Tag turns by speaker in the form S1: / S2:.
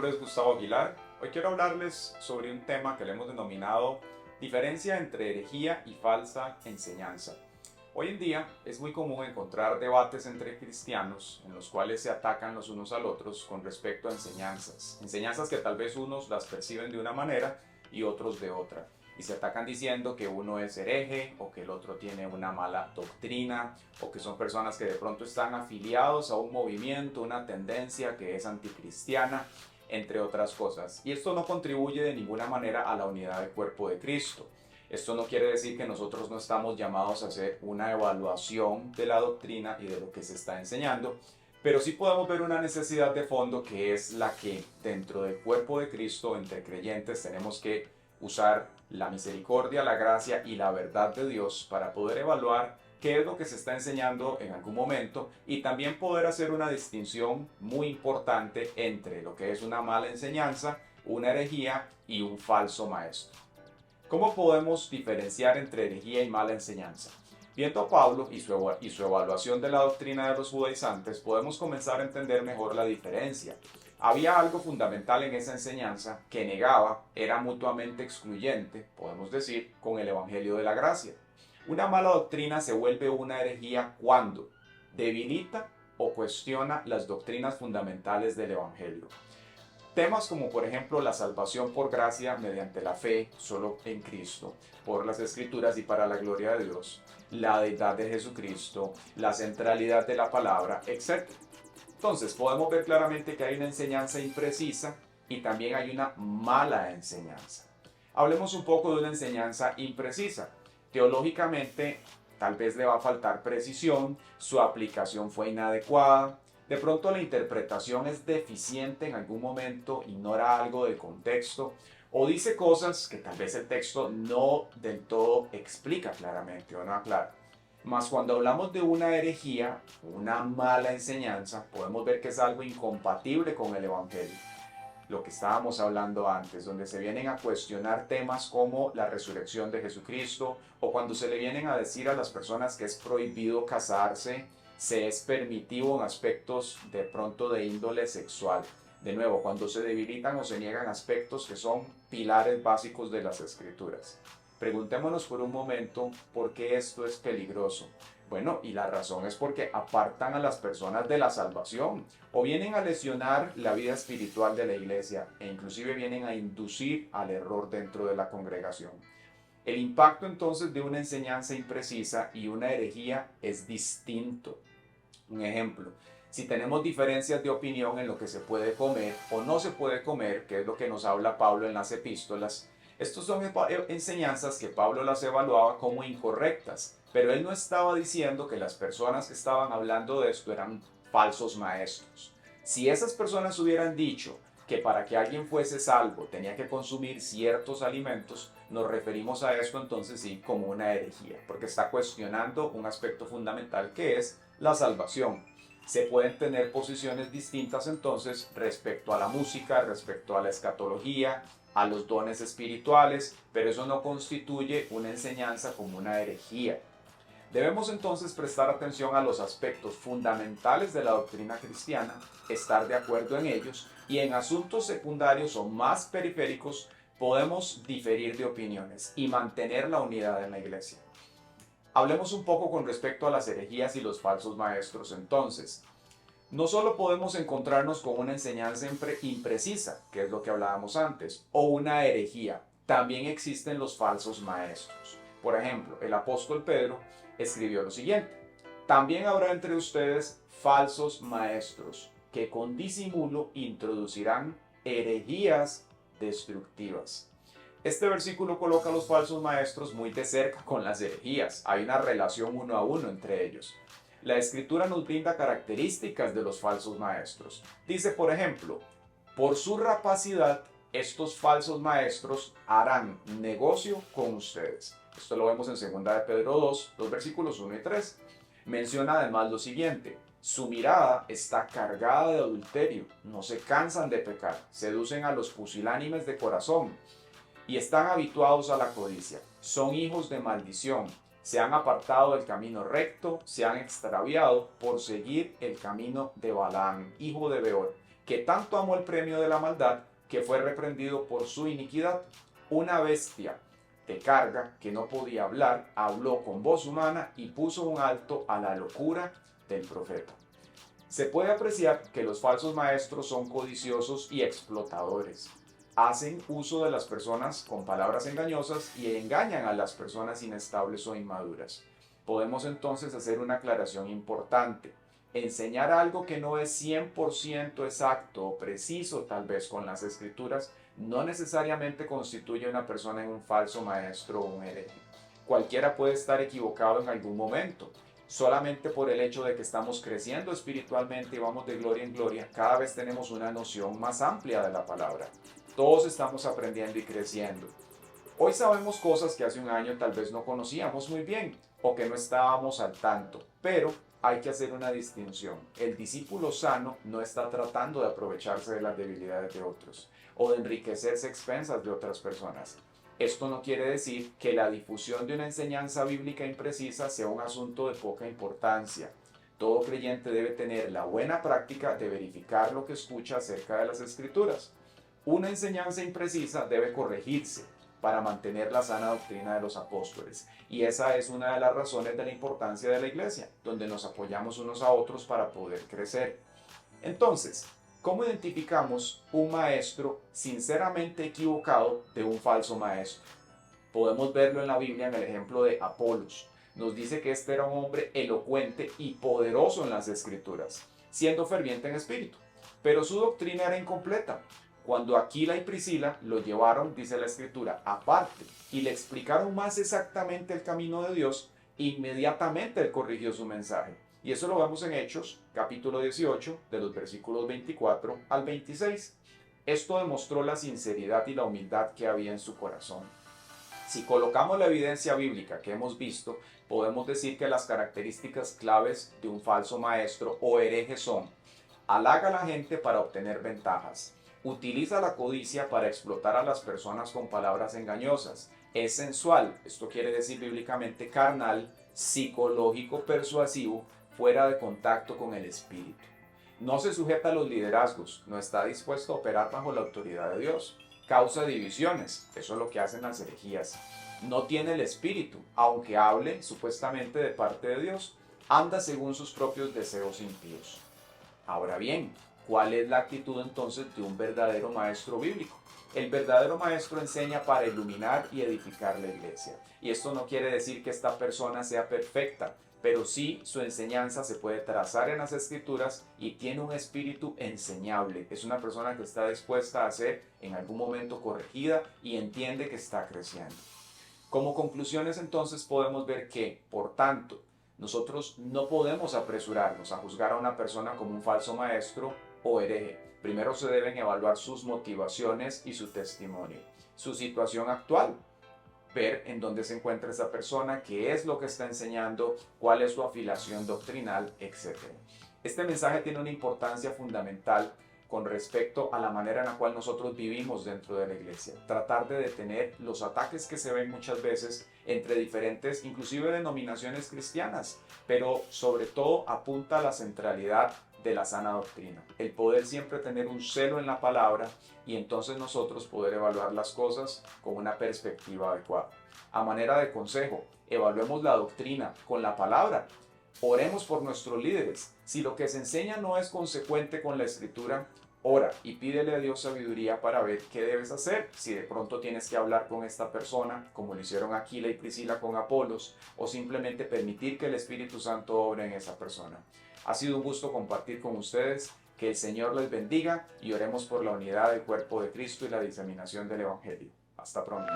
S1: nombre es Gustavo Aguilar. Hoy quiero hablarles sobre un tema que le hemos denominado diferencia entre herejía y falsa enseñanza. Hoy en día es muy común encontrar debates entre cristianos en los cuales se atacan los unos al otros con respecto a enseñanzas. Enseñanzas que tal vez unos las perciben de una manera y otros de otra. Y se atacan diciendo que uno es hereje o que el otro tiene una mala doctrina o que son personas que de pronto están afiliados a un movimiento, una tendencia que es anticristiana, entre otras cosas. Y esto no contribuye de ninguna manera a la unidad del cuerpo de Cristo. Esto no quiere decir que nosotros no estamos llamados a hacer una evaluación de la doctrina y de lo que se está enseñando, pero sí podemos ver una necesidad de fondo que es la que dentro del cuerpo de Cristo, entre creyentes, tenemos que usar la misericordia, la gracia y la verdad de Dios para poder evaluar qué es lo que se está enseñando en algún momento y también poder hacer una distinción muy importante entre lo que es una mala enseñanza, una herejía y un falso maestro. ¿Cómo podemos diferenciar entre herejía y mala enseñanza? Viendo a Pablo y su evaluación de la doctrina de los judaizantes, podemos comenzar a entender mejor la diferencia. Había algo fundamental en esa enseñanza que negaba, era mutuamente excluyente, podemos decir, con el Evangelio de la Gracia. Una mala doctrina se vuelve una herejía cuando debilita o cuestiona las doctrinas fundamentales del Evangelio. Temas como por ejemplo la salvación por gracia mediante la fe solo en Cristo, por las Escrituras y para la gloria de Dios, la deidad de Jesucristo, la centralidad de la palabra, etc. Entonces podemos ver claramente que hay una enseñanza imprecisa y también hay una mala enseñanza. Hablemos un poco de una enseñanza imprecisa. Teológicamente tal vez le va a faltar precisión, su aplicación fue inadecuada, de pronto la interpretación es deficiente en algún momento, ignora algo del contexto o dice cosas que tal vez el texto no del todo explica claramente o no aclara. Mas cuando hablamos de una herejía, una mala enseñanza, podemos ver que es algo incompatible con el Evangelio. Lo que estábamos hablando antes, donde se vienen a cuestionar temas como la resurrección de Jesucristo, o cuando se le vienen a decir a las personas que es prohibido casarse, se es permitivo en aspectos de pronto de índole sexual. De nuevo, cuando se debilitan o se niegan aspectos que son pilares básicos de las Escrituras. Preguntémonos por un momento por qué esto es peligroso. Bueno, y la razón es porque apartan a las personas de la salvación o vienen a lesionar la vida espiritual de la iglesia e inclusive vienen a inducir al error dentro de la congregación. El impacto entonces de una enseñanza imprecisa y una herejía es distinto. Un ejemplo, si tenemos diferencias de opinión en lo que se puede comer o no se puede comer, que es lo que nos habla Pablo en las epístolas, estas son enseñanzas que Pablo las evaluaba como incorrectas, pero él no estaba diciendo que las personas que estaban hablando de esto eran falsos maestros. Si esas personas hubieran dicho que para que alguien fuese salvo tenía que consumir ciertos alimentos, nos referimos a esto entonces sí como una herejía, porque está cuestionando un aspecto fundamental que es la salvación. Se pueden tener posiciones distintas entonces respecto a la música, respecto a la escatología, a los dones espirituales, pero eso no constituye una enseñanza como una herejía. Debemos entonces prestar atención a los aspectos fundamentales de la doctrina cristiana, estar de acuerdo en ellos y en asuntos secundarios o más periféricos podemos diferir de opiniones y mantener la unidad en la iglesia. Hablemos un poco con respecto a las herejías y los falsos maestros entonces. No solo podemos encontrarnos con una enseñanza imprecisa, que es lo que hablábamos antes, o una herejía, también existen los falsos maestros. Por ejemplo, el apóstol Pedro escribió lo siguiente: también habrá entre ustedes falsos maestros que con disimulo introducirán herejías destructivas. Este versículo coloca a los falsos maestros muy de cerca con las herejías. Hay una relación uno a uno entre ellos. La escritura nos brinda características de los falsos maestros. Dice, por ejemplo, por su rapacidad, estos falsos maestros harán negocio con ustedes. Esto lo vemos en 2 de Pedro 2, los versículos 1 y 3. Menciona además lo siguiente: su mirada está cargada de adulterio, no se cansan de pecar, seducen a los pusilánimes de corazón y están habituados a la codicia. Son hijos de maldición, se han apartado del camino recto, se han extraviado por seguir el camino de Balaam, hijo de Beor, que tanto amó el premio de la maldad que fue reprendido por su iniquidad. Una bestia de carga que no podía hablar, habló con voz humana y puso un alto a la locura del profeta. Se puede apreciar que los falsos maestros son codiciosos y explotadores. Hacen uso de las personas con palabras engañosas y engañan a las personas inestables o inmaduras. Podemos entonces hacer una aclaración importante. Enseñar algo que no es 100% exacto o preciso tal vez con las escrituras no necesariamente constituye una persona en un falso maestro o un hereje. Cualquiera puede estar equivocado en algún momento. Solamente por el hecho de que estamos creciendo espiritualmente y vamos de gloria en gloria, cada vez tenemos una noción más amplia de la palabra. Todos estamos aprendiendo y creciendo. Hoy sabemos cosas que hace un año tal vez no conocíamos muy bien o que no estábamos al tanto, pero hay que hacer una distinción. El discípulo sano no está tratando de aprovecharse de las debilidades de otros o de enriquecerse a expensas de otras personas. Esto no quiere decir que la difusión de una enseñanza bíblica imprecisa sea un asunto de poca importancia. Todo creyente debe tener la buena práctica de verificar lo que escucha acerca de las Escrituras. Una enseñanza imprecisa debe corregirse para mantener la sana doctrina de los apóstoles. Y esa es una de las razones de la importancia de la iglesia, donde nos apoyamos unos a otros para poder crecer. Entonces, ¿cómo identificamos un maestro sinceramente equivocado de un falso maestro? Podemos verlo en la Biblia en el ejemplo de Apolos. Nos dice que este era un hombre elocuente y poderoso en las Escrituras, siendo ferviente en espíritu, pero su doctrina era incompleta. Cuando Aquila y Priscila lo llevaron, dice la Escritura, aparte y le explicaron más exactamente el camino de Dios, inmediatamente él corrigió su mensaje. Y eso lo vemos en Hechos, capítulo 18, de los versículos 24 al 26. Esto demostró la sinceridad y la humildad que había en su corazón. Si colocamos la evidencia bíblica que hemos visto, podemos decir que las características claves de un falso maestro o hereje son: halaga a la gente para obtener ventajas, utiliza la codicia para explotar a las personas con palabras engañosas, es sensual, esto quiere decir bíblicamente carnal, psicológico, persuasivo, fuera de contacto con el espíritu. No se sujeta a los liderazgos, no está dispuesto a operar bajo la autoridad de Dios. Causa divisiones, eso es lo que hacen las herejías. No tiene el espíritu, aunque hable supuestamente de parte de Dios, anda según sus propios deseos impíos. Ahora bien, ¿cuál es la actitud entonces de un verdadero maestro bíblico? El verdadero maestro enseña para iluminar y edificar la iglesia. Y esto no quiere decir que esta persona sea perfecta, pero sí su enseñanza se puede trazar en las Escrituras y tiene un espíritu enseñable. Es una persona que está dispuesta a ser en algún momento corregida y entiende que está creciendo. Como conclusiones entonces podemos ver que, por tanto, nosotros no podemos apresurarnos a juzgar a una persona como un falso maestro o hereje. Primero se deben evaluar sus motivaciones y su testimonio, su situación actual, ver en dónde se encuentra esa persona, qué es lo que está enseñando, cuál es su afiliación doctrinal, etc. Este mensaje tiene una importancia fundamental con respecto a la manera en la cual nosotros vivimos dentro de la iglesia. Tratar de detener los ataques que se ven muchas veces entre diferentes, inclusive denominaciones cristianas, pero sobre todo apunta a la centralidad de la sana doctrina. El poder siempre tener un celo en la palabra y entonces nosotros poder evaluar las cosas con una perspectiva adecuada. A manera de consejo, evaluemos la doctrina con la palabra. Oremos por nuestros líderes. Si lo que se enseña no es consecuente con la escritura, ora y pídele a Dios sabiduría para ver qué debes hacer. Si de pronto tienes que hablar con esta persona, como lo hicieron Aquila y Priscila con Apolos, o simplemente permitir que el Espíritu Santo obre en esa persona. Ha sido un gusto compartir con ustedes. Que el Señor les bendiga y oremos por la unidad del cuerpo de Cristo y la diseminación del Evangelio. Hasta pronto.